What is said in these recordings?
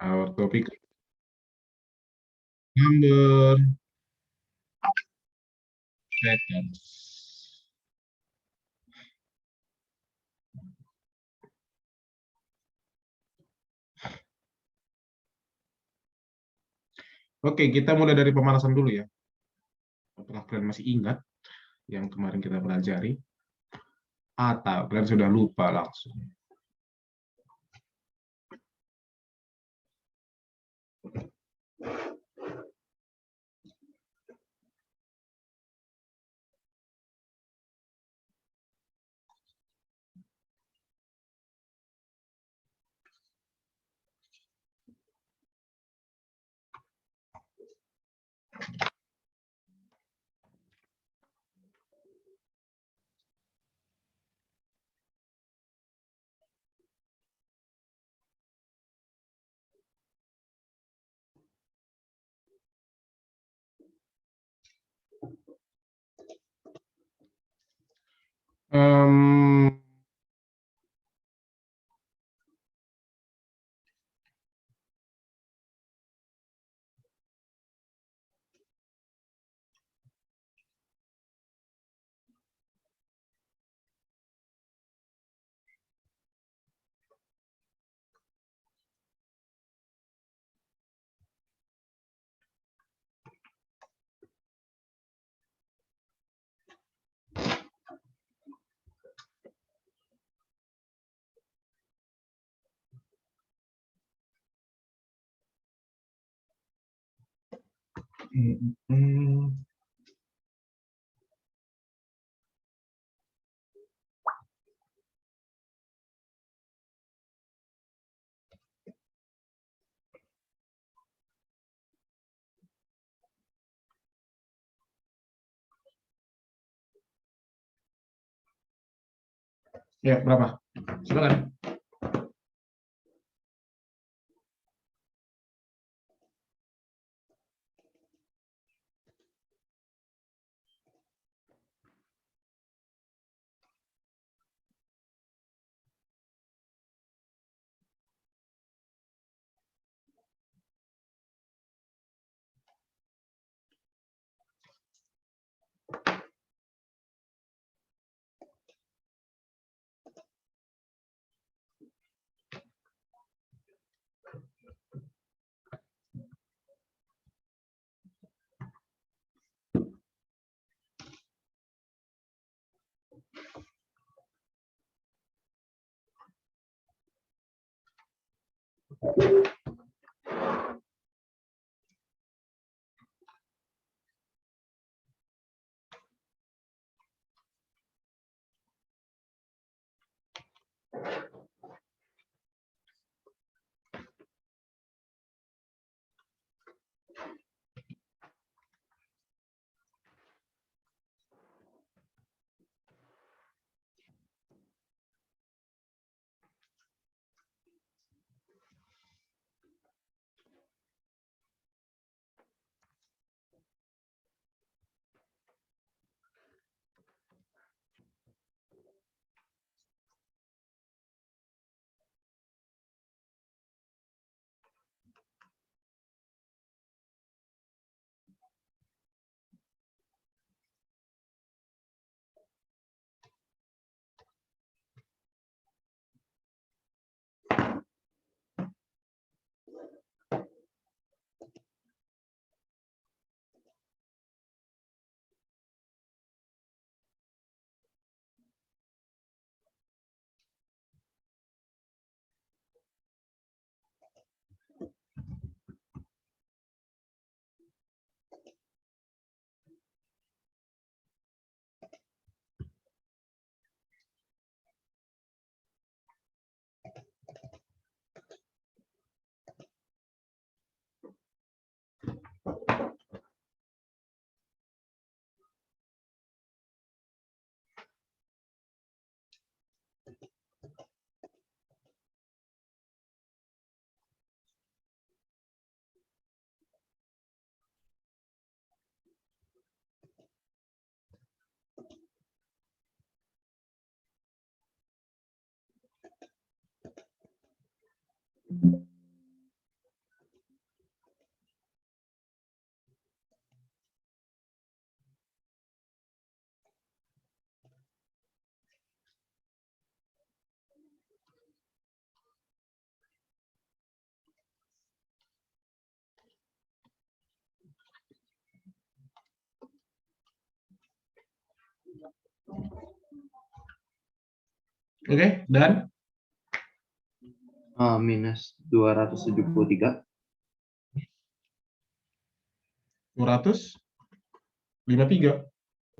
Our topic number seconds. Oke, kita mulai dari pemanasan dulu ya. Apakah kalian masih ingat yang kemarin kita pelajari? Atau kalian sudah lupa langsung? Em, ya, berapa? Silakan. Oke, dan Minus 273. 253.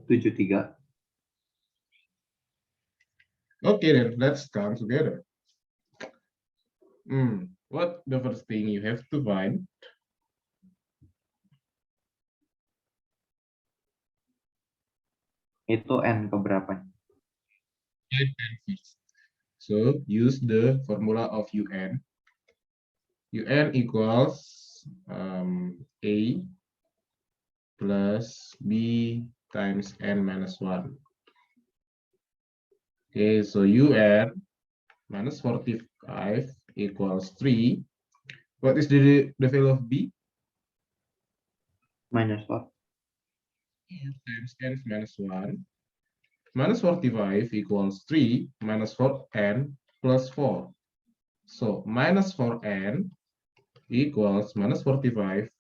73. Okay, then let's count together. What the first thing you have to find? Itu N keberapa? So use the formula of UN. UN equals A plus B times N minus 1. Okay, so UN minus 45 equals 3. What is the value of B? Minus what? Times N minus 1. Minus 45 equals 3 minus 4N plus 4. So minus 4N equals minus 45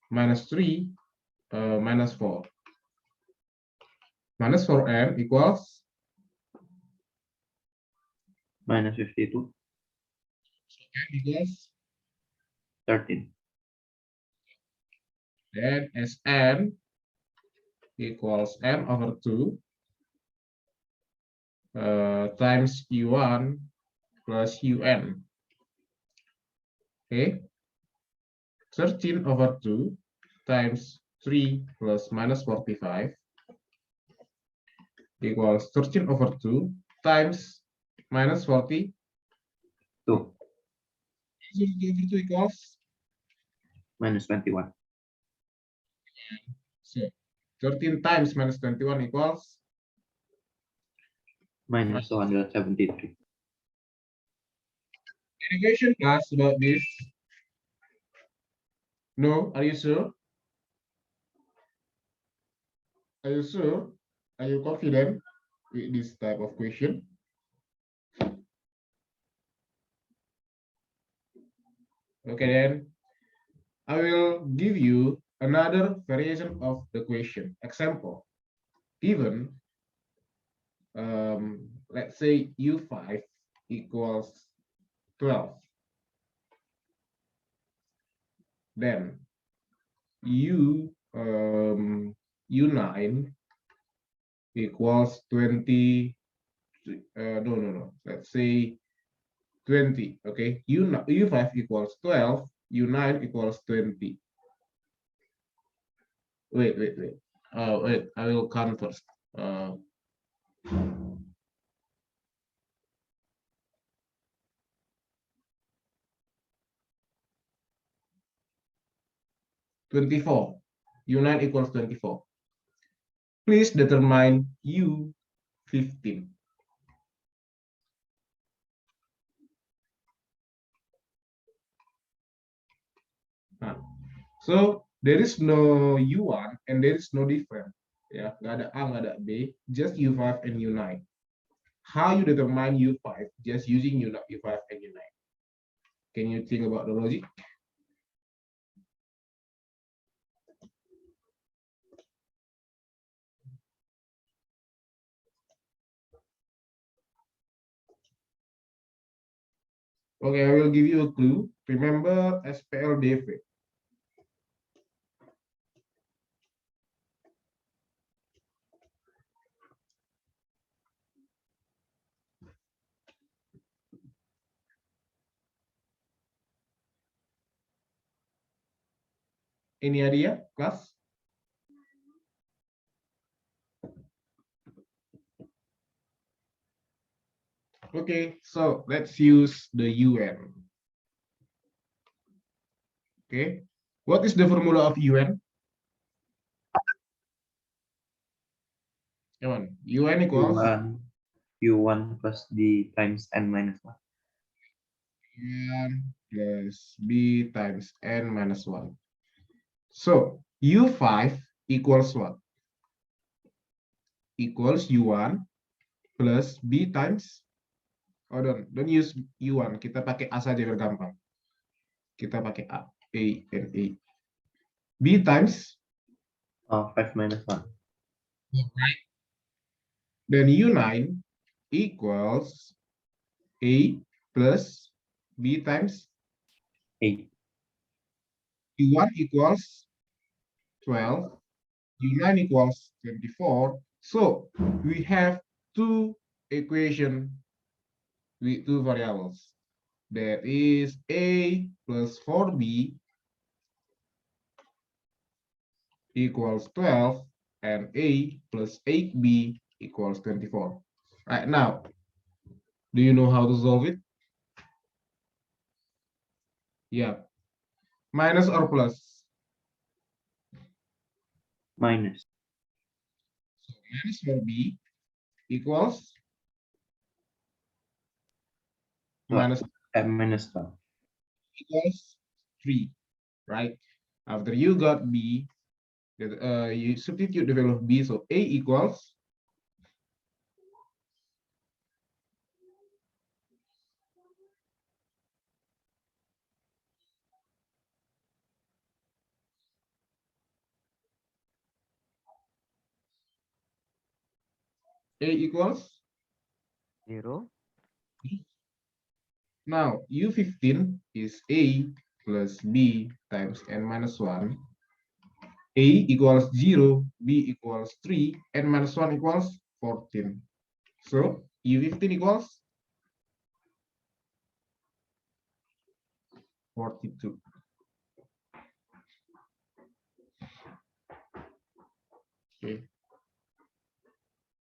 minus 3 minus 4. Minus 4N equals Minus 52. N equals 13. then Sn equals N over 2 times U1 plus UN. Okay, 13 over 2 times 3 plus minus 45 equals 13 over 2 times minus 40. 2. 13 over 2 equals Minus 21. so 13 times minus 21 equals Minus 273. any question class about this? No, are you sure? Are you sure? Are you confident with this type of question? Okay, then I will give you another variation of the question. Example, given, let's say U5 equals 12. Then U9 equals 20. No. Let's say 20. Okay, U5 equals 12. U9 equals 20. Wait. Wait. I will count first. 24. U9 equals 24. Please determine U15. So there is no U1 and there is no difference. Ya, nggak ada A, nggak ada B, just U5 and U9. How you determine U5? Just using U5 and U9. Can you think about the logic? Okay, I will give you a clue. Remember SPLDV. Any idea, class? Okay, so let's use the UN. Okay, what is the formula of UN? Come on, UN equals U1 plus D times N minus 1. N plus B times N minus 1. So U5 equals what? Equals U1 plus B times, oh don't use U1, kita pakai A saja biar gampang. Kita pakai A and A. B times 5 minus 1. then U9 equals A plus B times 8. U1 equals 12, U9 equals 24. So we have two equation with two variables. That is A plus 4B equals 12 and A plus 8B equals 24. Right now, do you know how to solve it? Yeah. Minus or plus? Minus. So minus 4B equals 12. minus Minus 12. equals 3, right? After you got B, you substitute the value of B, so A equals, 0. now U15 is A plus B times n minus 1. A equals 0, B equals 3, n minus 1 equals 14. So U15 equals 42. Okay.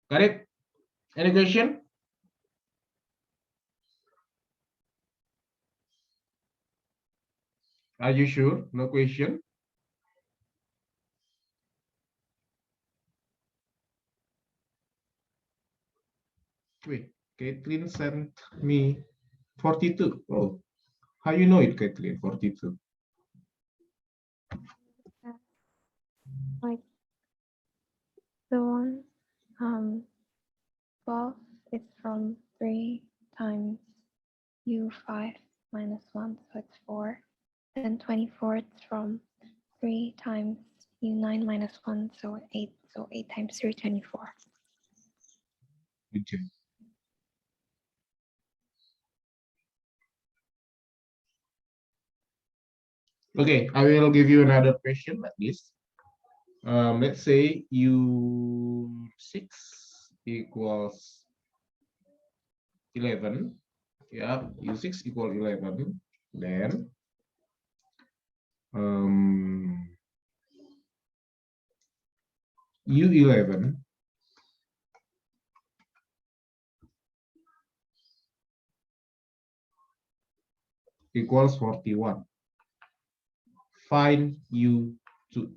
Got it? Any question? Are you sure? No question? Wait, Caitlin sent me 42. Oh, how you know it, Caitlin? 42. Like the one 12 is from 3 times U5 minus 1, so it's 4. Then 24 it's from 3 times U9 minus 1, so 8. So 8 times 3, 24. Good job. Okay, I will give you another question like this. Let's say U6 equals 11. Yeah, U6 equal 11. Then U11 equals 41. Find U2.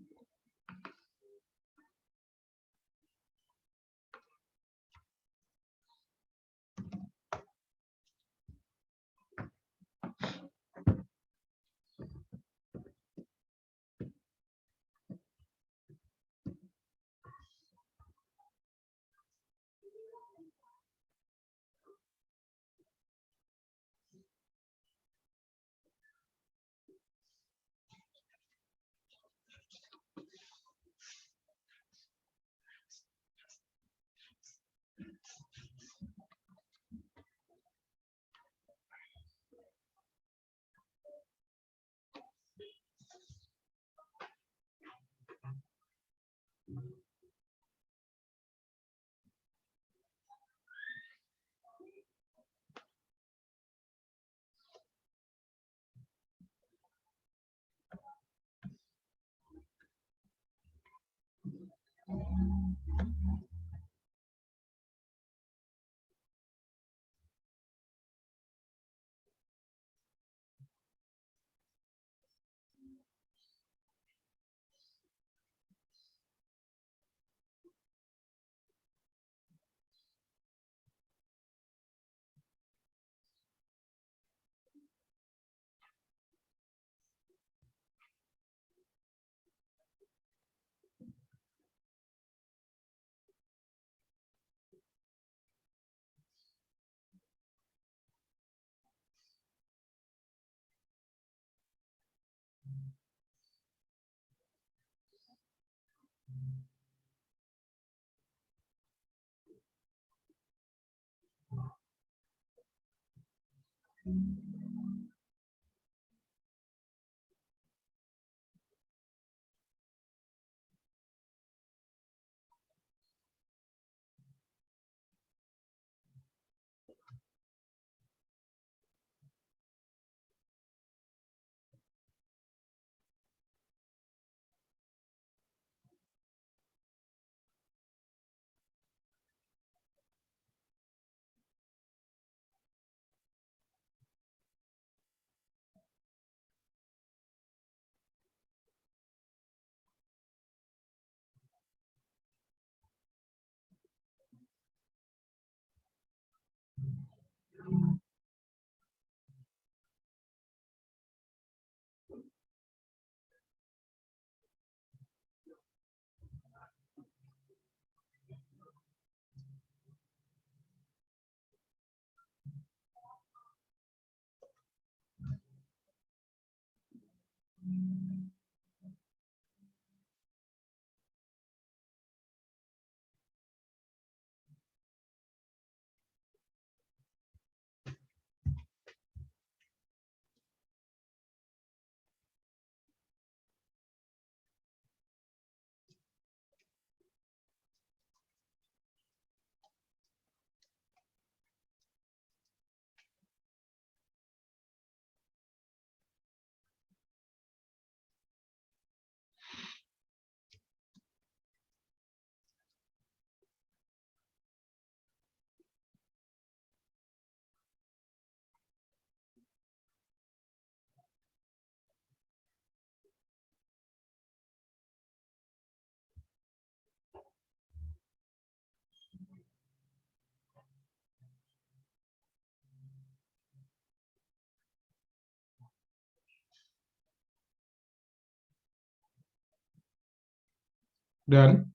Dan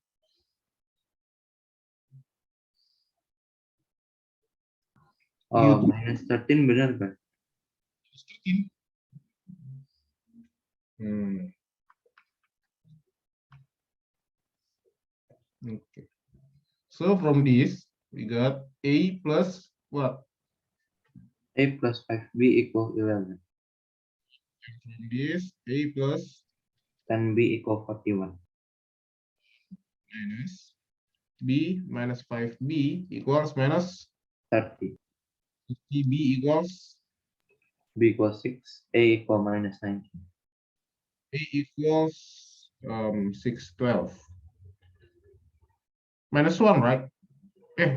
Oh, U2 minus 13 benar kan? Hmm. Okay. So from this, we got A plus what? A plus 5B equal 11. From this, A plus 10B equal 41. minus B minus 5B equals minus 30. B equals B equals 6. A equal minus 19. A equals 612. Minus 1, right?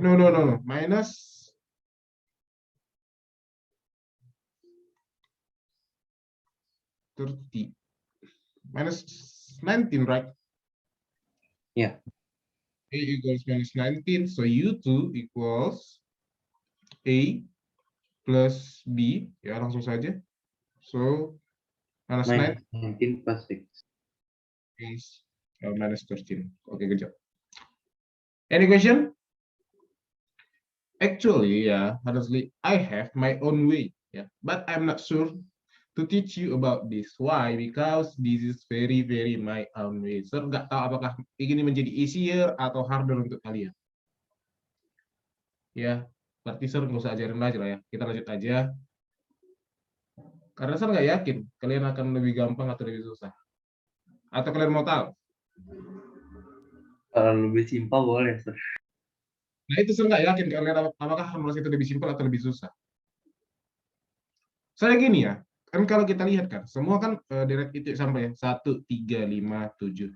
No. Minus 30. Minus 19, right? Yeah. A equals minus 19. So U2 equals A plus B. Ya, langsung saja. So, minus 9 Minus 19 plus 6. equals minus 13. Okay, good job. Any question? Actually, yeah, honestly, I have my own way, yeah, but I'm not sure to teach you about this. Why? Because this is very, very my own way. So, nggak tahu apakah ini menjadi easier atau harder untuk kalian. Ya, berarti Sir nggak usah ajarin lagi lah ya. Kita lanjut aja. Karena Sir nggak yakin kalian akan lebih gampang atau lebih susah. Atau kalian mau tahu? Kalau lebih simpel boleh, Sir. Nah, itu Sir nggak yakin kalian apakah formulasi itu lebih simpel atau lebih susah. Saya gini ya, kan kalau kita lihat kan, semua kan deret titik sampai ya, 1, 3, 5, 7.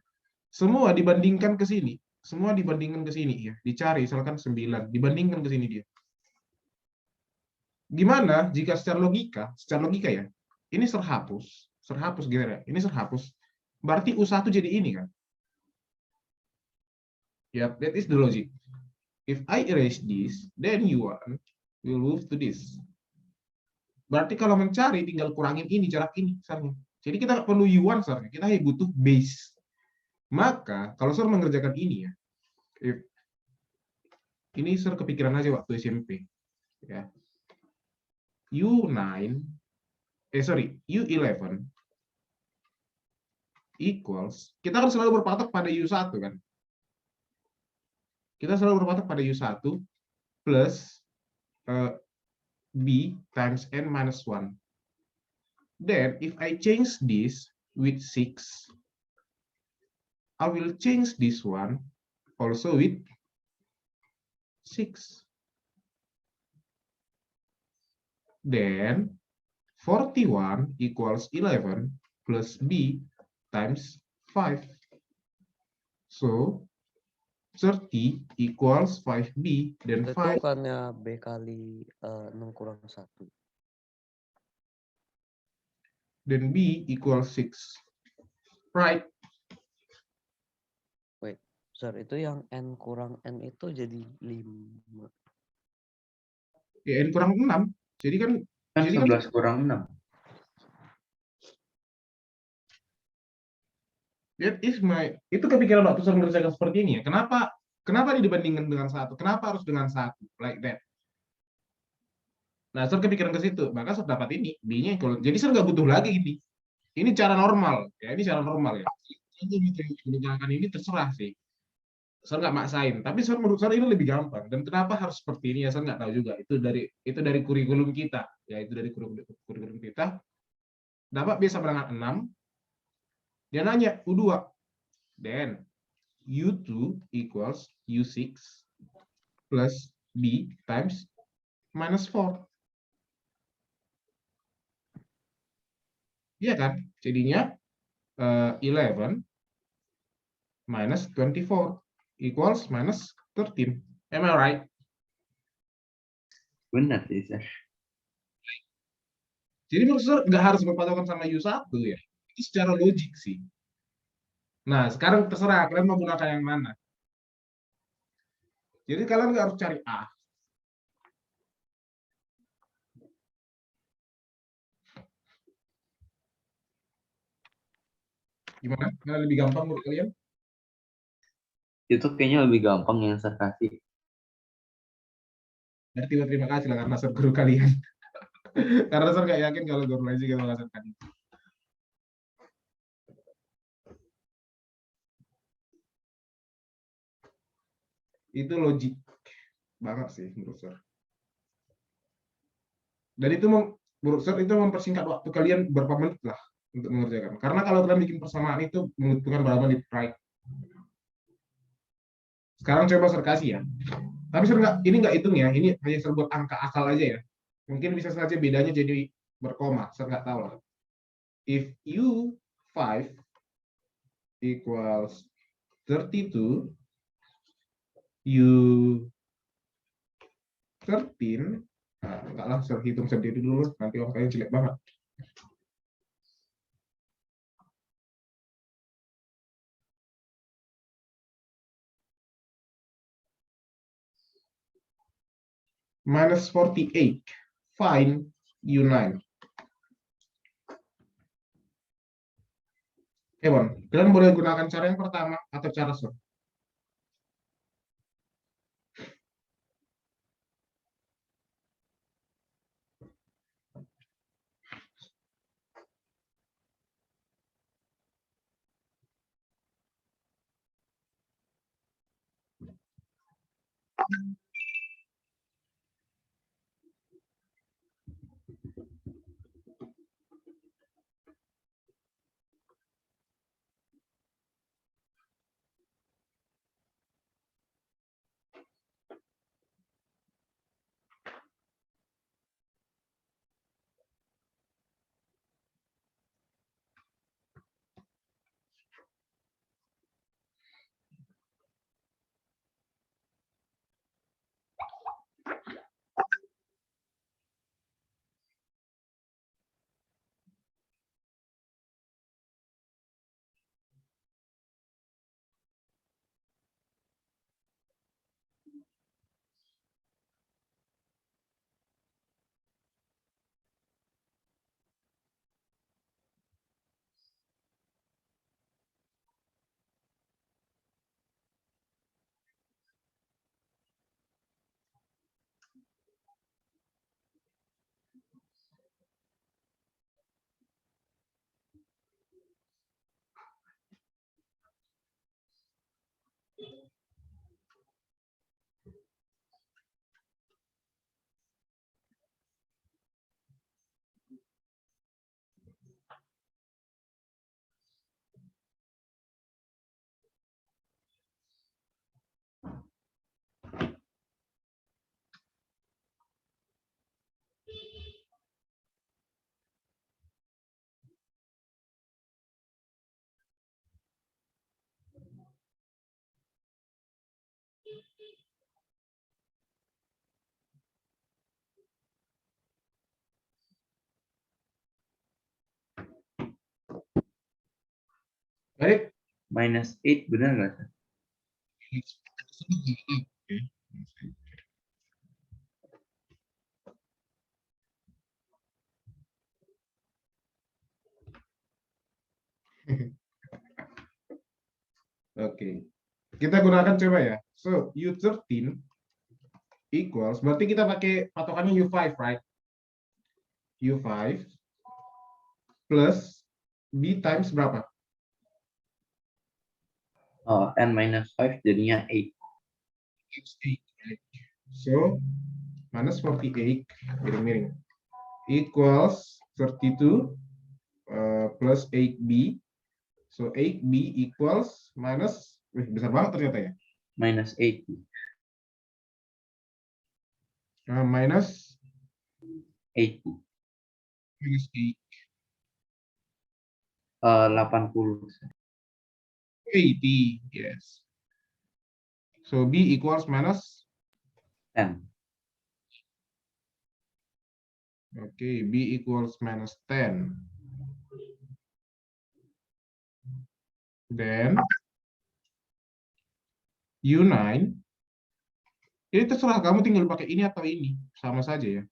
Semua dibandingkan ke sini. Semua dibandingkan ke sini ya. Dicari misalkan 9, dibandingkan ke sini dia. Gimana jika secara logika ya, ini serhapus gitu ya. Ini serhapus. Berarti U1 jadi ini kan. Ya, that is the logic. If I erase this, then U1 will move to this. Berarti kalau mencari tinggal kurangin ini jarak ini misalnya. Jadi kita nggak perlu U1 misalnya, kita hanya butuh base. Maka kalau Sir mengerjakan ini ya, ini Sir kepikiran aja waktu SMP. Ya. U9, U11 equals, kita kan selalu berpatok pada U1 kan. Kita selalu berpatok pada U1 plus b times n minus 1. Then if I change this with 6, I will change this one also with 6. Then 41 equals 11 plus b times 5. So 30 equals 5b, then Itu 5, bukannya B kali 6 kurang 1. then b equals 6. Right? Wait, besar itu yang N kurang N itu jadi 5. Ya, n kurang 6. Jadi kan Kan jadi kan 11 kurang 6. that is my, itu kepikiran waktu saya mengerjakan seperti ini ya. Kenapa ini dibandingkan dengan 1? Kenapa harus dengan 1? Like that. Nah, saya kepikiran ke situ, maka saya dapat ini, b-nya equal. Jadi saya nggak butuh lagi ini. Ini cara normal, ya. Ini cara normal ya. Ini menggunakan ini terserah sih. Saya nggak maksain, tapi saya menurut saya ini lebih gampang. Dan kenapa harus seperti ini ya saya nggak tahu juga. Itu dari kurikulum kita, ya itu dari kurikulum kita. Dapat B sama dengan 6. Dia nanya U2. Then U2 equals U6 plus B times minus 4. Iya kan? Jadinya 11 minus 24 equals minus 13. Am I right? Benar sih, Sir. Jadi menurut saya nggak harus berpatokan sama U1 ya. Itu secara logik sih. Nah, sekarang terserah kalian mau gunakan yang mana. Jadi kalian nggak harus cari A. Gimana? Mana lebih gampang menurut kalian? Itu kayaknya lebih gampang yang saya kasih. Berarti terima kasih lah karena saya guru kalian. Karena saya nggak yakin kalau guru lain juga menghasilkan itu. Itu logik banget sih menurut saya. Dan itu menurut saya itu mempersingkat waktu kalian berapa menit lah untuk mengerjakan. Karena kalau kalian bikin persamaan itu membutuhkan berapa menit, right? Sekarang coba saya kasih ya. Tapi saya ini nggak hitung ya. Ini hanya saya buat angka akal aja ya. Mungkin bisa saja bedanya jadi berkoma. Saya nggak tahu lah. If U5 equals 32, U13, nah, enggak lah, saya hitung sendiri dulu. Nanti angkanya jelek banget. Minus 48. Find U9. Bon, kalian boleh gunakan cara yang pertama atau cara short. Baik. Minus 8 benar nggak? Sir? Oke. Kita gunakan coba ya. So, U13 equals, berarti kita pakai patokannya U5, right? U5 plus B times berapa? Oh, n minus 5 jadinya 8. Right? So, minus 48, miring-miring, equals 32 plus 8B. So, 8B equals minus, besar banget ternyata ya. Minus 8. Minus 8. minus 8. 80. Sir. 80, yes. So, B equals minus 10. Okay, B equals minus 10. Then U9, ini terserah kamu tinggal pakai ini atau ini, sama saja ya.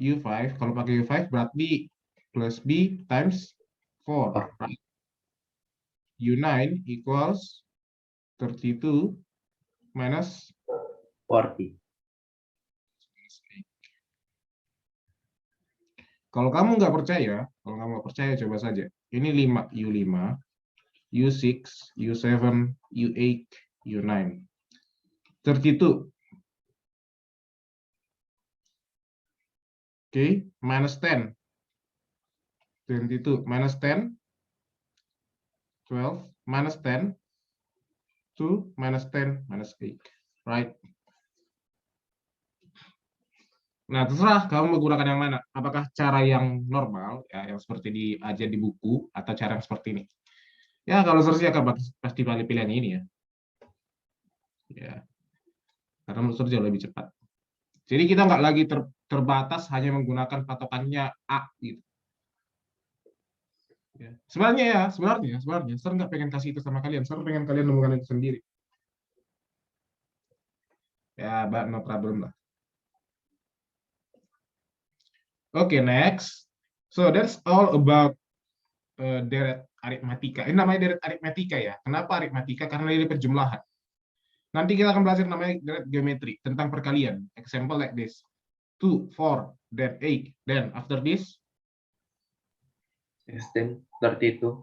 U5, kalau pakai U5 berarti plus B times 4. Right? U9 equals 32 minus 40. Kalau kamu nggak percaya, coba saja. Ini 5, U5, U6, U7, U8, U9. 32. Okay, minus 10. 22 minus 10, 12 minus 10, 2 minus 10 minus 8. Right? Nah, terserah kamu menggunakan yang mana. Apakah cara yang normal, ya, yang seperti diajar di buku, atau cara yang seperti ini. Ya, kalau Sersi akan pasti pilih pilihan ini ya. Ya, karena menurut Sersi jauh lebih cepat. Jadi kita nggak lagi terbatas hanya menggunakan patokannya A gitu. Ya. Sebenarnya, Ser nggak pengen kasih itu sama kalian. Ser pengen kalian menemukan itu sendiri. Ya, but no problem lah. Okay, next. So that's all about deret aritmatika. Ini namanya deret aritmatika ya. Kenapa aritmatika? Karena ini penjumlahan. Nanti kita akan belajar namanya deret geometri tentang perkalian. Example like this. 2, 4, then 8. Then after this, 16, 32.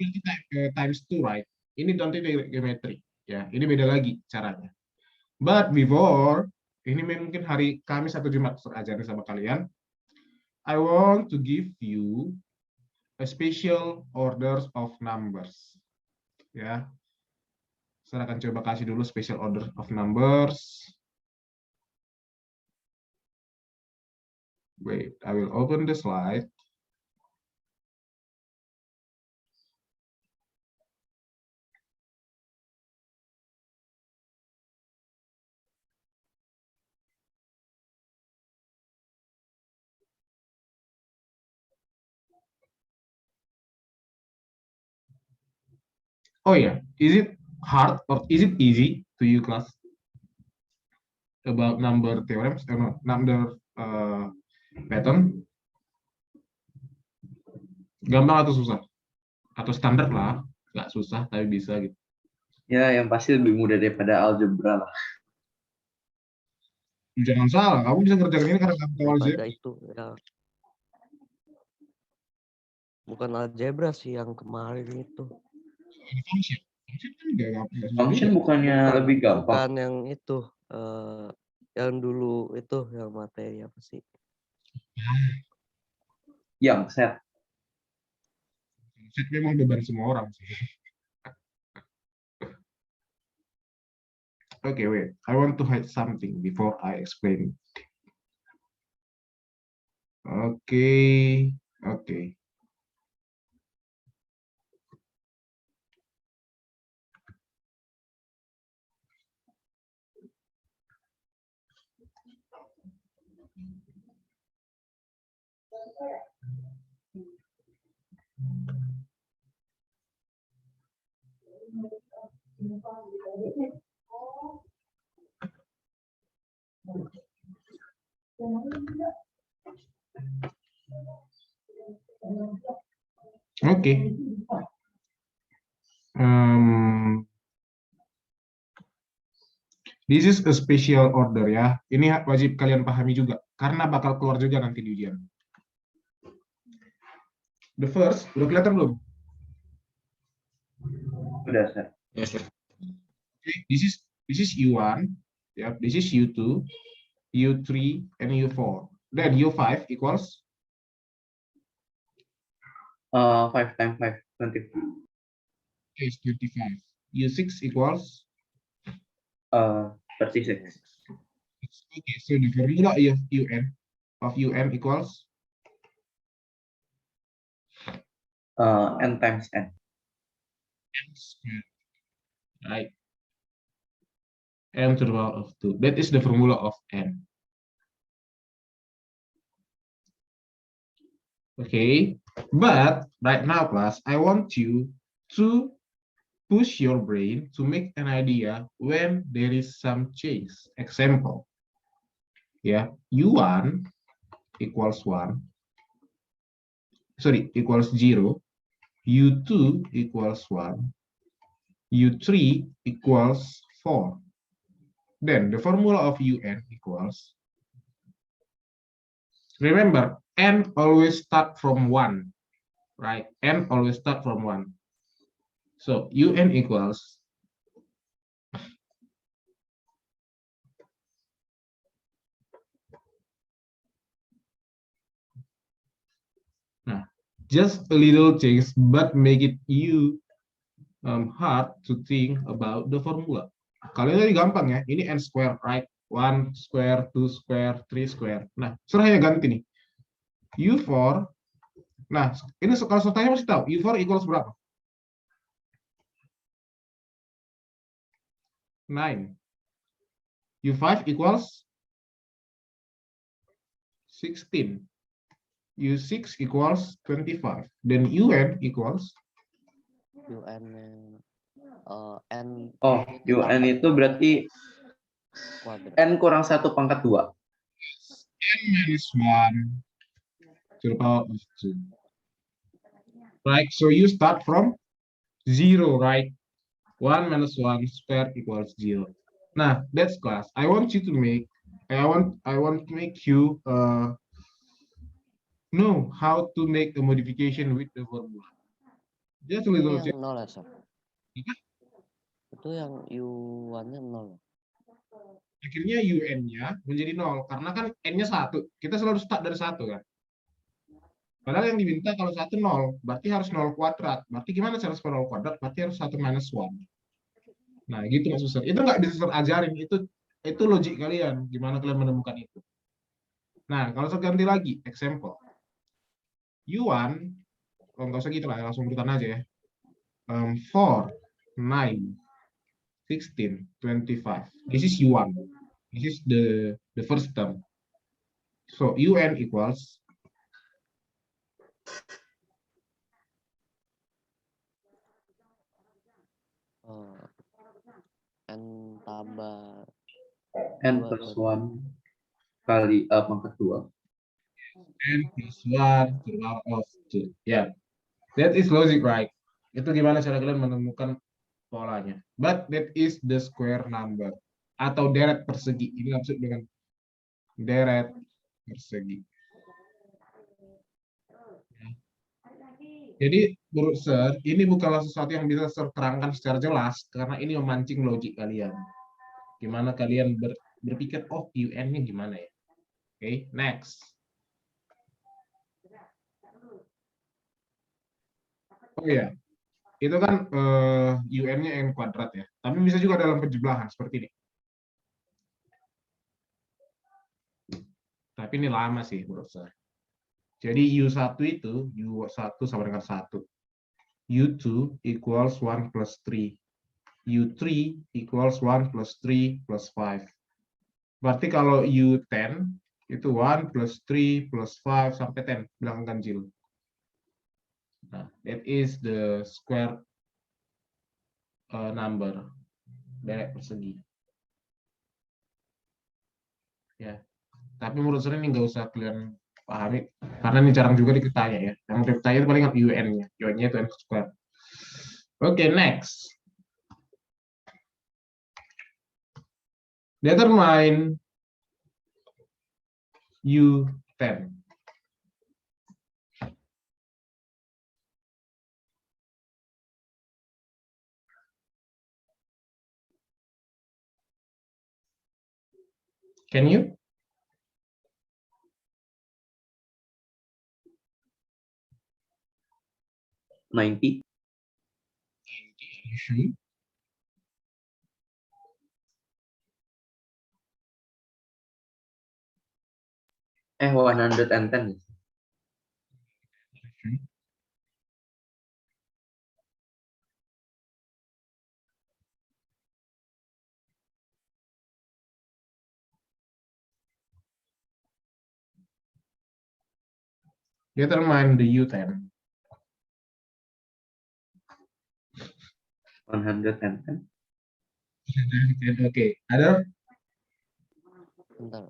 ini times 2, right? Ini nanti deret geometri. Ya, ini beda lagi caranya. But before, ini mungkin hari Kamis atau Jumat ajarin sama kalian. I want to give you a special orders of numbers. Ya, saya akan coba kasih dulu special order of numbers. Wait, I will open the slide. Oh yeah, is it hard or is it easy to you class about number theorems or no, number pattern? Gampang atau susah? Atau standar lah, nggak susah tapi bisa gitu. Ya, yang pasti lebih mudah daripada algebra lah. Jangan salah, kamu bisa ngerjakan ini karena kamu tahu Daripada algebra. itu ya. Bukan algebra sih yang kemarin itu. Function, function kan nggak susah Function juga. bukannya lebih gampang. Bukan yang itu. Yang dulu itu yang materi apa sih? Yang set. Set memang beban semua orang sih. Okay, wait. I want to hide something before I explain. Okay, okay. Oke. This is a special order ya. Ini wajib kalian pahami juga karena bakal keluar juga nanti di ujian. The first, udah kelihatan belum? Udah, Sir. Yes, sir. Okay, this is U1, yeah, this is U2, U3, and U4. Then U5 equals 5 times 5, 25. okay, 25. U6 equals 36. okay, so the formula of UN equals N times N. N squared, right? N to the power of 2. That is the formula of N. Okay, but right now, class, I want you to push your brain to make an idea when there is some change. Example, yeah, U1 equals 1, sorry, equals 0, U2 equals 1, U3 equals 4. Then the formula of UN equals, remember, N always start from 1, right? N always start from 1. So UN equals just a little change, but make it you hard to think about the formula. Kalian tadi gampang ya, ini N square, right? 1 square, 2 square, 3 square. Nah, serahnya ganti nih. U4, nah ini kalau soalnya masih tahu, U4 equals berapa? 9. U5 equals 16. U6 equals 25. Then UN equals UN N Oh, UN itu berarti kuadrat. N kurang 1 pangkat 2. N minus 1 to the power of 2. Right, so you start from 0, right? 1 minus 1 square equals 0. Nah, that's class. I want you to make, I want to make you know how to make a modification with the formula. Just a Itu little yang 0 ya, Sir? Apa? Itu yang U1-nya 0. Akhirnya UN-nya menjadi 0 karena kan N-nya 1. Kita selalu start dari 1 kan. Padahal yang diminta kalau 1 0, berarti harus 0 kuadrat. Berarti gimana cara 0 kuadrat? Berarti harus 1 minus 1. Nah, gitu Mas Ustaz. Itu nggak bisa ajarin, itu logik kalian. Gimana kalian menemukan itu? Nah, kalau saya ganti lagi, example. U1, oh, nggak usah gitu lah, langsung urutan aja ya. 4, 9, 16, 25. This is U1. This is the first term. So UN equals N tambah N plus 1 kali pangkat 2. N plus 1 to the power of 2. Yeah, that is logic, right? Itu gimana cara kalian menemukan polanya. But that is the square number. Atau deret persegi. Ini maksud dengan deret persegi. Jadi menurut Sir, ini bukanlah sesuatu yang bisa Sir terangkan secara jelas karena ini memancing logik kalian. Gimana kalian berpikir, oh UN-nya gimana ya? Oke, next. Oh ya, itu kan UN-nya N kuadrat ya. Tapi bisa juga dalam penjumlahan seperti ini. Tapi ini lama sih menurut Sir. Jadi U1 itu, U1 sama dengan 1. U2 equals 1 plus 3. U3 equals 1 plus 3 plus 5. Berarti kalau U10 itu 1 plus 3 plus 5 sampai 10, bilangan ganjil. Nah, that is the square number. deret persegi. Ya, tapi menurut saya ini nggak usah kalian pahami, karena ini jarang juga ditanya ya. Yang ditanya itu paling UN-nya, UN-nya itu N square. Oke, next. Determine U10. Can you? $90. Sure. $110. Determine the U10. 110. Oke, ada? Bentar.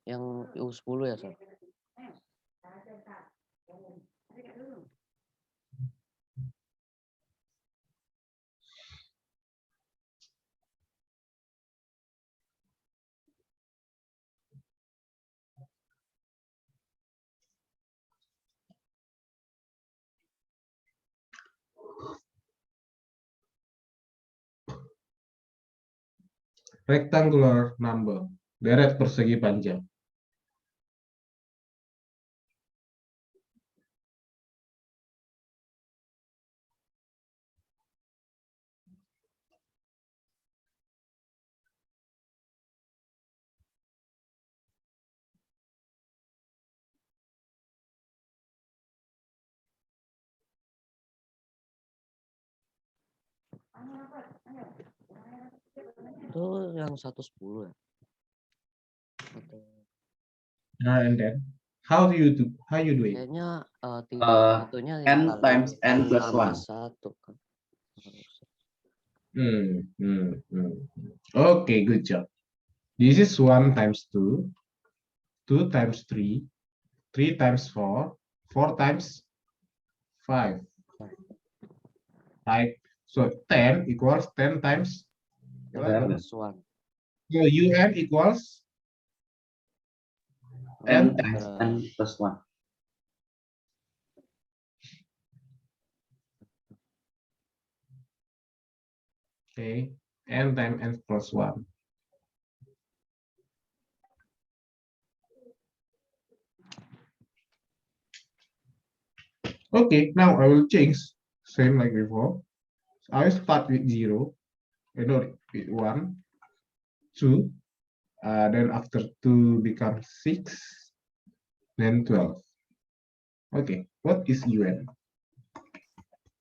Yang U10 ya, Sob? Rectangular number, deret persegi panjang. Itu yang 110 ya? Atau And then, how you do it? kayaknya itunya N times N plus tambah 1. 1 kan. Okay, good job. This is 1 times 2, 2 times 3, 3 times 4, 4 times 5. Right? So 10 equals 10 times 11. Plus 1. So UN equals N times N plus 1. okay, N times N plus 1. Okay, now I will change, same like before. So I will start with 0, no, with 1, 2, then after 2 becomes 6, then 12. Okay, what is UN?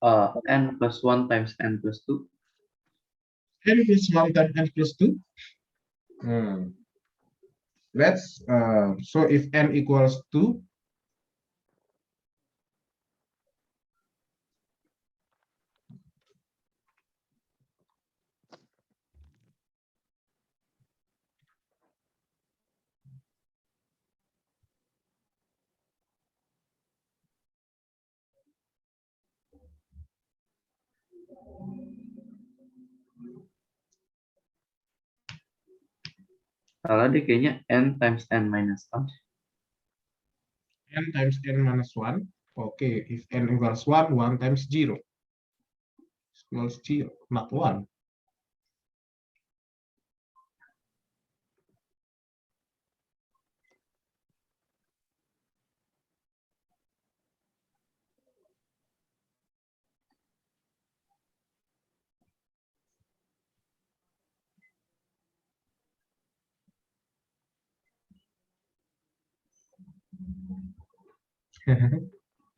N plus 1 times N plus 2. N plus 1 times N plus 2? Let's, so if N equals 2, Salah deh kayaknya N times N minus 1. N times N minus 1. Okay, if N equals 1, 1 times 0 equals 0, not 1.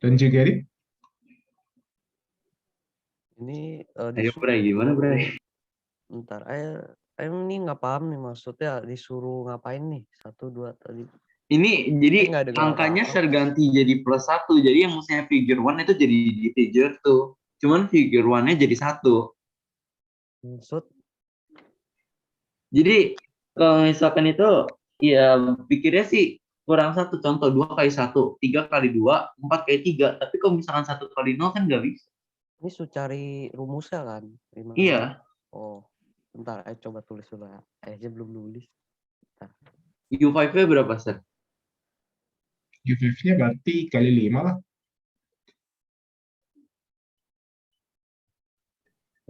Don't you get it? Ini Ayo Bray, gimana Bray? Bentar, ini nggak paham nih maksudnya disuruh ngapain nih? 1, 2 tadi. Ini jadi nggak dengar angkanya apa-apa. terganti jadi plus 1. Jadi yang mestinya figure 1 itu jadi di figure 2. Cuman figure 1-nya jadi 1. Maksud Jadi kalau misalkan itu ya pikirnya sih kurang satu, contoh 2 kali 1, 3 kali 2, 4 kali 3. Tapi kalau misalkan 1 kali 0 kan nggak bisa. Ini cari rumusnya kan? Gimana? Iya, Oh, bentar, coba tulis dulu ya. Aja belum nulis. U5-nya berapa, Sir? U5-nya berarti kali 5 lah.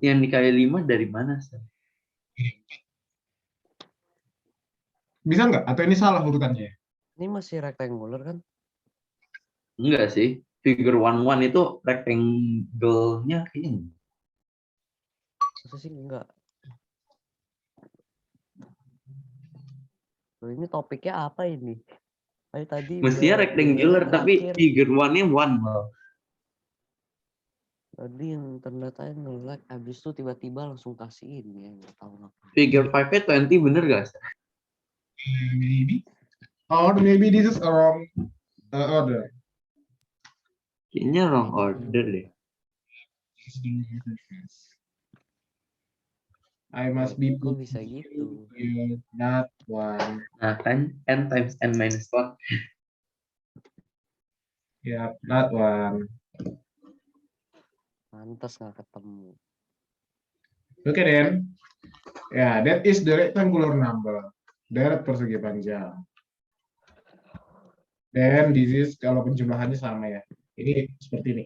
Yang dikali 5 dari mana, Sir? Bisa nggak? Atau ini salah urutannya? Ini masih rectangular kan? Enggak sih. Figure 1-1 itu rectangle-nya kayaknya enggak. Masa sih enggak? Loh, ini topiknya apa ini? Tadi Mestinya udah rectangular, tujuannya tapi terakhir. figure 1-nya 1 loh. Tadi yang ternyata nge-lag, habis itu tiba-tiba langsung kasih ini ya, nggak tahu apa. Figure 5-nya 20 bener gak, Sir? Maybe. Or maybe this is a wrong order. Kayaknya wrong order deh. I must be Kok bisa gitu? not 1. Nah kan, n times n minus 1. Yeah, not 1. Pantas nggak ketemu. Okay then. Yeah, that is the rectangular number. Deret persegi panjang. Dan this is kalau penjumlahannya sama ya. Ini seperti ini.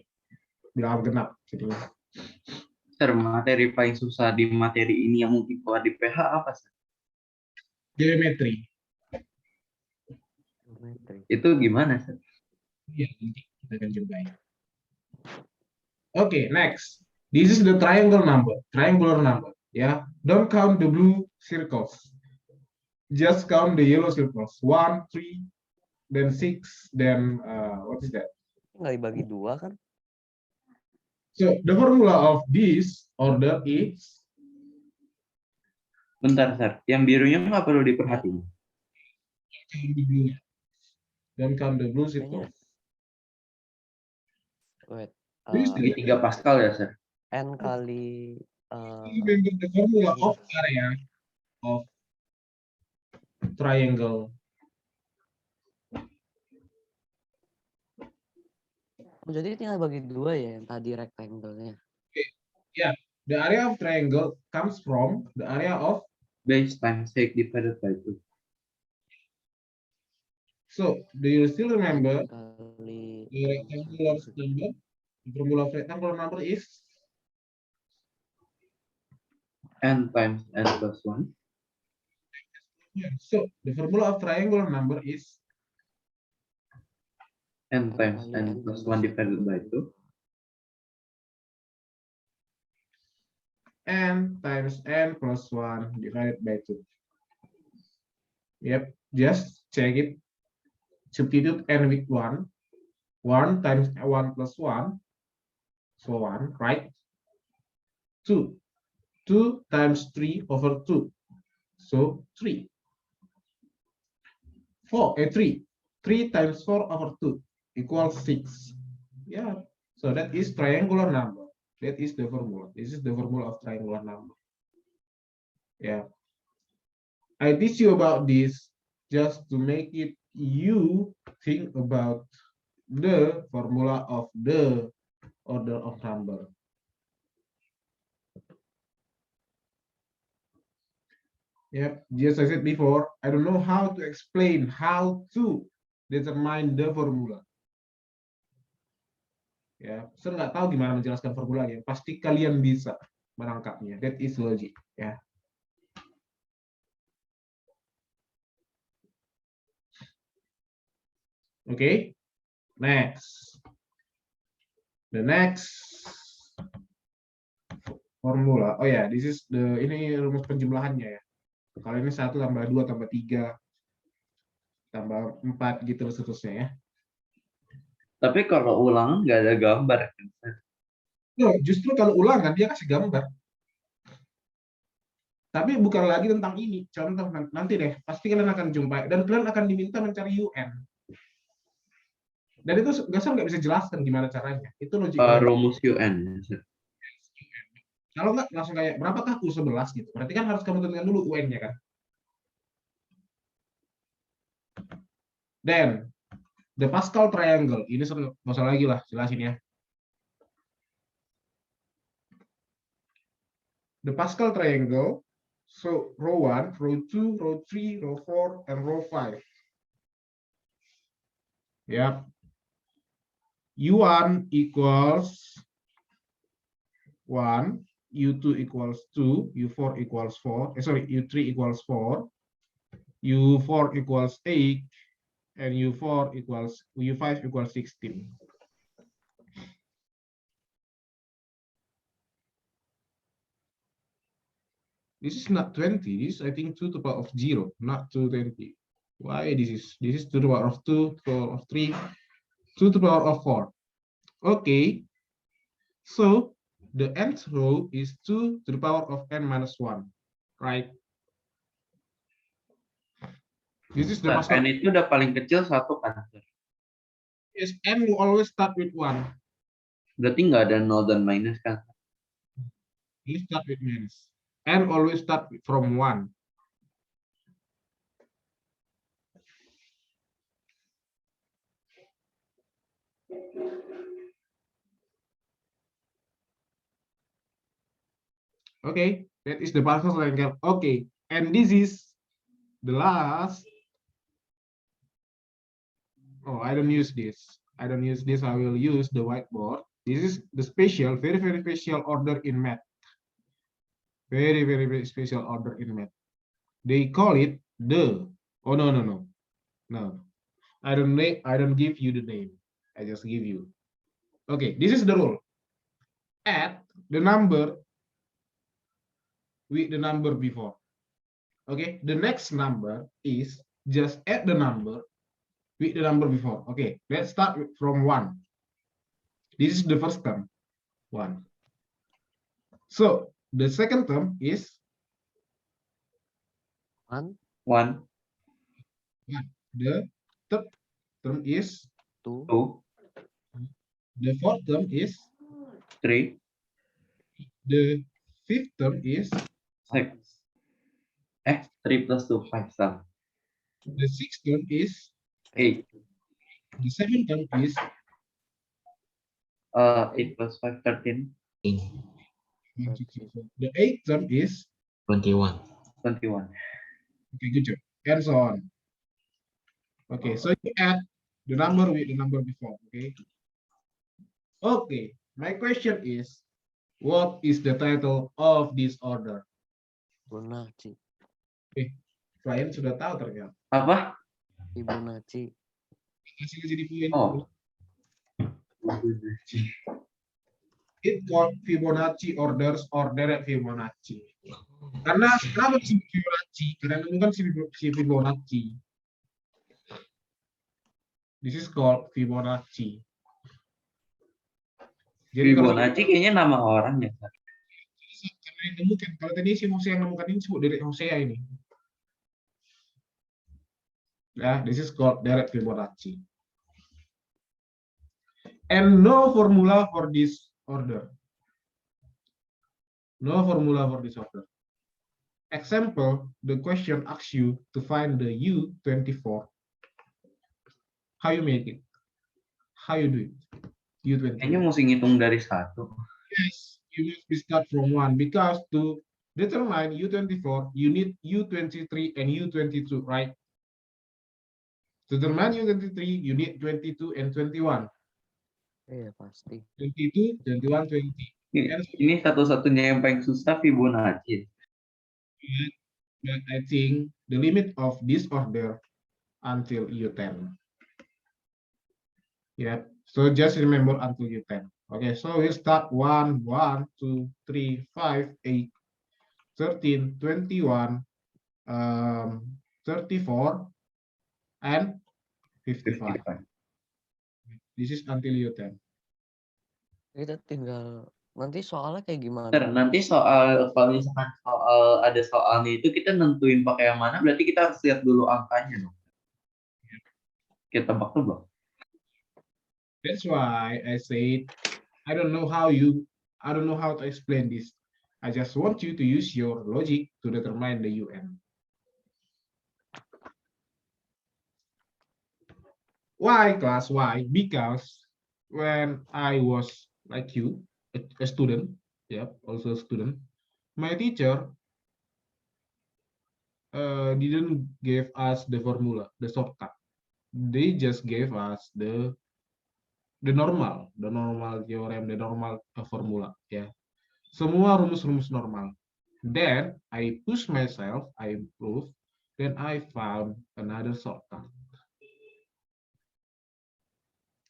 Bilangan genap jadinya. Sir, materi paling susah di materi ini yang mungkin keluar di PH apa, Sir? Geometri. Geometri. Itu gimana, Sir? Ya, nanti kita akan jumpai. Okay, next. This is the triangular number. Triangular number. Yeah. Don't count the blue circles. Just count the yellow circles. 1, 3, then 6, then what is that? Nggak dibagi dua kan? So the formula of this order is Bentar, Sir. Yang birunya nggak perlu diperhatiin. don't count the blue Kayaknya. circles. Wait. This Ini 3 Pascal ya, Sir? N kali remember the formula of area of triangle. jadi tinggal bagi dua ya yang tadi rectangle-nya. Yeah, the area of triangle comes from the area of Base times sec divided by 2. so do you still remember Kali the rectangular number? The formula of rectangular number is N times n plus 1. so the formula of triangular number is N times n plus 1 divided by 2. n times n plus 1 divided by 2. Yep, just check it. Substitute n with 1. 1 times 1 plus 1. So 1, right? 2. 2 times 3 over 2. So 3. 3. 3 times 4 over 2 equals 6. Yeah, so that is triangular number. That is the formula. This is the formula of triangular number. Yeah. I teach you about this just to make it you think about the formula of the order of number. Yep, just as I said before, I don't know how to explain how to determine the formula. Ya, saya nggak tahu gimana menjelaskan formulanya. Pasti kalian bisa menangkapnya. That is logic. Ya. Okay. Next. The next formula. Oh ya, this is ini rumus penjumlahannya ya. Kalau ini 1 tambah 2 tambah 3 tambah 4 gitu seterusnya ya. Tapi kalau ulangan nggak ada gambar. No, justru kalau ulangan dia kasih gambar. Tapi bukan lagi tentang ini. Contoh nanti deh, pasti kalian akan jumpai dan kalian akan diminta mencari UN. Dan itu nggak bisa jelaskan gimana caranya. Itu logik. Rumus UN. Kalau nggak langsung kayak berapakah U11 gitu. Berarti kan harus kamu tentukan dulu UN-nya kan. Then the Pascal triangle, ini nggak usah lagi lah, jelasin ya. The Pascal triangle, so row 1, row 2, row 3, row 4, and row 5. Yep. U1 equals 1, U2 equals 2, U4 equals 4, U3 equals 4, U4 equals 8, and U5 equals 16. This is not 20. This is, I think, 2 to the power of 0, not 220. Why this is 2 to the power of 2, 2 to the power of 3, 2 to the power of 4. Okay. So the nth row is 2 to the power of n minus 1, right? This is the Pascal. N itu udah paling kecil 1 kan? Yes, n will always start with 1. Berarti nggak ada 0 dan minus kan? You start with minus. N always start from 1. Okay, that is the Pascal triangle. Okay, and this is the last. Oh, I don't use this. I don't use this. I will use the whiteboard. This is the special, very, very special order in math. Very, very, very special order in math. They call it the. Oh no, no, no, no. I don't give you the name. I just give you. Okay, this is the rule. Add the number with the number before. Okay, the next number is just add the number with the number before. Okay, let's start from 1. This is the first term, 1. So the second term is 1, 1, the third term is 2, 2, the fourth term is 3, the fifth term is 6. 3 plus 2, 5, so the sixth term is 8. the seventh term is 8 plus 5, 13, the eighth term is 21. 21. okay, good job, and so on. Okay, so you add the number with the number before. Okay. Okay, my question is, what is the title of this order? Fibonacci. Klien sudah tahu ternyata. Apa? Fibonacci. Hasilnya jadi poin. Oh. It called Fibonacci orders or direct Fibonacci. Karena kenapa disebut Fibonacci? Karena menemukan si Fibonacci. This is called Fibonacci. Jadi Fibonacci kayaknya nama orang ya. karena yang nemukan, kalau tadi si Hosea yang nemukan ini disebut direct Hosea ini. Ya, this is called direct Fibonacci. And no formula for this order. No formula for this order. Example, the question asks you to find the U24. How you make it? How you do it? U24. Kayaknya mesti ngitung dari 1. Yes, you must be start from 1 because to determine U24, you need U23 and U22, right? To determine U23, you need 22 and 21. Iya pasti. 22, 21, 20. Ini satu-satunya yang paling susah Fibonacci. But I think the limit of this order until U10. Yeah, so just remember until U10. Okay, so we start 1, 1, 2, 3, 5, 8, 13, 21, 34, and 55. This is until U10. Kita tinggal nanti soalnya kayak gimana? Nanti soal kalau misalkan ada soalnya itu kita nentuin pakai yang mana, berarti kita harus lihat dulu angkanya dong. Kita tebak-tebak. That's why I said I don't know how to explain this. I just want you to use your logic to determine the UN. Why, class? Why? Because when I was like you, a student, yeah, also a student, my teacher didn't give us the formula, the shortcut. They just gave us the normal theorem, the normal formula, ya. Semua rumus-rumus normal. Then I push myself, I improve, then I found another shortcut.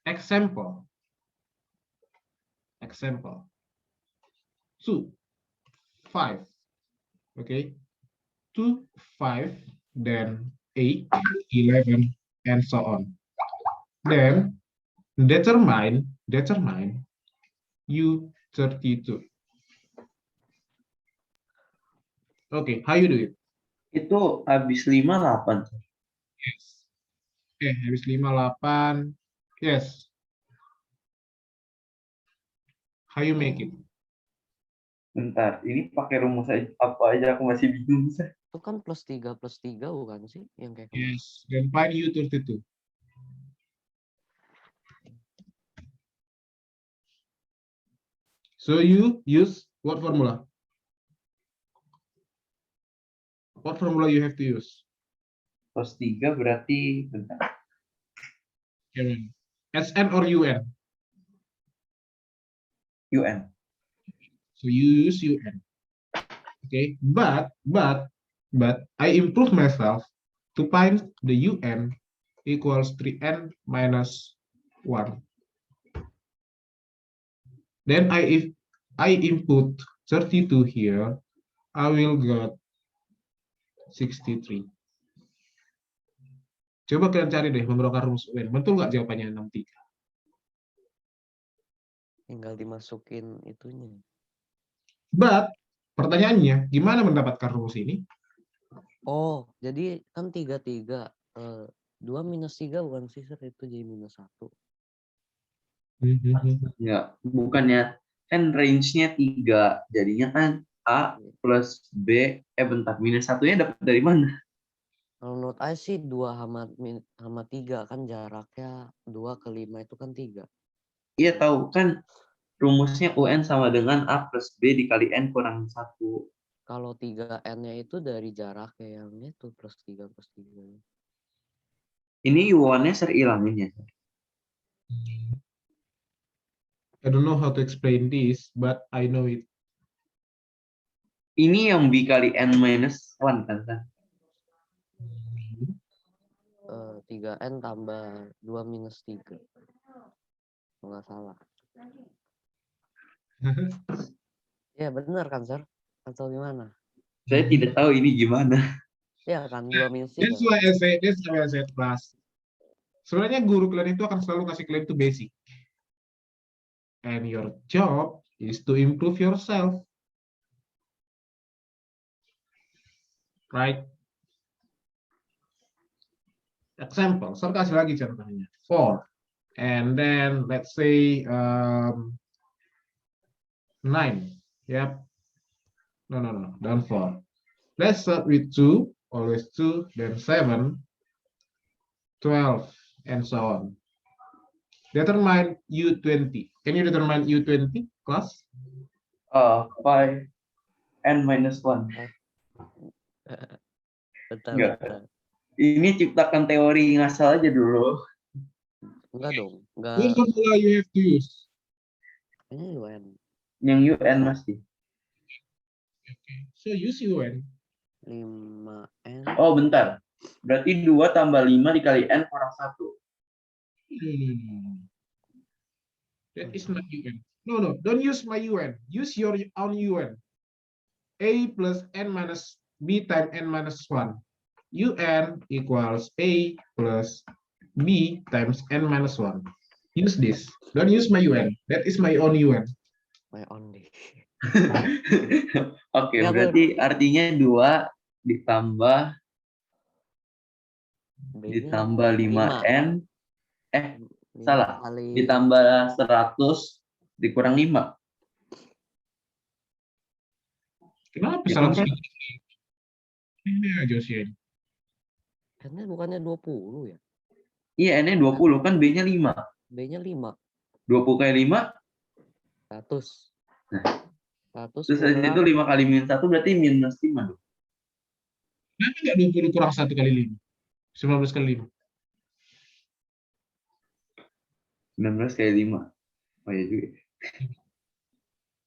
Example. 2, 5. Okay. 2, 5, then 8, 11, and so on. Then determine U32. Okay, how you do it? Itu habis 5, 8. Yes. Okay, habis 5, 8. Yes. How you make it? Bentar, ini pakai rumus apa aja aku masih bingung. Itu kan +3 bukan sih? Yang kayak kemarin. Yes. Then find U32. So you use what formula? What formula you have to use? +3 berarti bentar. SN or UN? UN. So you use UN. Okay, but I improve myself to find the UN equals 3n minus 1. Then if I input 32 here, I will get 63. Coba kalian cari deh menggunakan rumus UN. Betul nggak jawabannya 63? Tinggal dimasukin itunya. But pertanyaannya, gimana mendapatkan rumus ini? Oh, jadi kan 3 2 minus 3 bukan sih, Sir? Itu jadi -1. Ya, bukannya kan range-nya 3. Jadinya kan A plus B, bentar, -1-nya dapat dari mana? Kalau menurut saya sih 2 sama 3 kan jaraknya 2 ke 5 itu kan 3. Iya tahu kan rumusnya UN sama dengan A plus B dikali N kurang 1. Kalau 3N-nya itu dari jaraknya yang itu +3 +3. Ini U1-nya ser ilangin ya. I don't know how to explain this, but I know it. Ini yang B kali N minus 1 kan? 3N tambah 2 minus 3. Kalau nggak salah. Ya benar kan, Sir? Atau gimana? Saya tidak tahu ini gimana. Ya kan, 2 minus 3. That's why I said class. Sebenarnya guru kalian itu akan selalu kasih kalian itu basic. And your job is to improve yourself. Right? Example, saya kasih lagi contohnya. 4. And then let's say 9. Yep. No, don't 4. Let's start with 2, always 2, then 7, 12, and so on. Determine U20. Can you determine U20, class? 5 N minus 1. Bentar, Enggak. bentar. Ini ciptakan teori ngasal aja dulu. Enggak dong. What Enggak. formula you have to use? Ini UN. Yang UN masih. So use UN. 5N. Oh bentar. Berarti 2 tambah 5 dikali N kurang 1. No. That is not UN. No, don't use my UN. Use your own UN. A plus N minus B times N minus 1. UN equals A plus B times N minus 1. Use this. Don't use my UN. That is my own UN. My only. Oke, Ya, berarti artinya 2 ditambah B-nya 5N. Salah. kali Ditambah 100 dikurang 5. Kenapa Ya, salah kan? ini aja sih? N-nya bukannya 20 ya? Iya, N-nya 20 kan B-nya 5. B-nya 5. 20 kali 5, 100. Nah. 100 terus habis itu kurang 5 kali min 1 berarti minus 5 dong. Kenapa nggak 20 kurang 1 kali 5? 19 kali 5. 19 kali 5. Oh iya juga.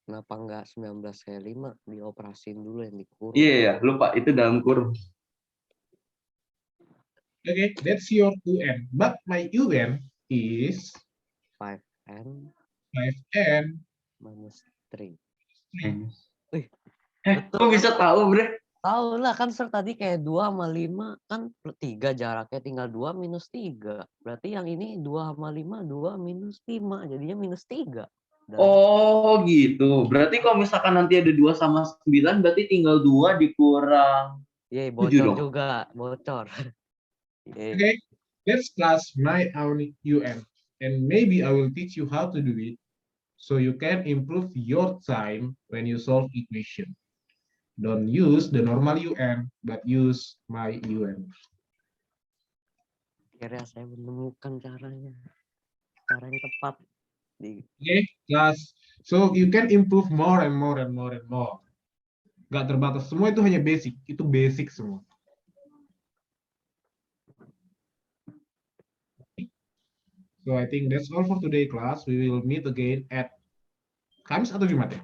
kenapa enggak 19 kali 5 dioperasin dulu yang dikurung. Iya, ya, lupa. Itu dalam kurung. Okay, that's your UN. But my UN is 5n 5n. minus 3. Minus. Wih, Kok betul bisa tahu, Bre? Tahu lah kan Sir tadi kayak 2 sama 5 kan 3 jaraknya tinggal 2 minus 3. Berarti yang ini 2 sama 5 2 minus 5 jadinya minus 3. Oh gitu. Berarti kalau misalkan nanti ada 2 sama 9 berarti tinggal 2 dikurang. Yeay, 7 bocor dong. juga, bocor. Yeay. Okay, let's class my own UN. And maybe I will teach you how to do it so you can improve your time when you solve equation. Don't use the normal UN, but use my UN. Akhirnya saya menemukan caranya. Cara yang tepat. Okay, class. So you can improve more and more and more and more. Gak terbatas. Semua itu hanya basic. Itu basic semua. So I think that's all for today, class. We will meet again at Kamis atau Jumat ya?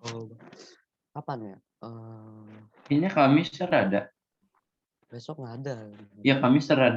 Oh, kapan ya? Kayaknya Kamis serada. Besok nggak ada. Ya Kamis serada.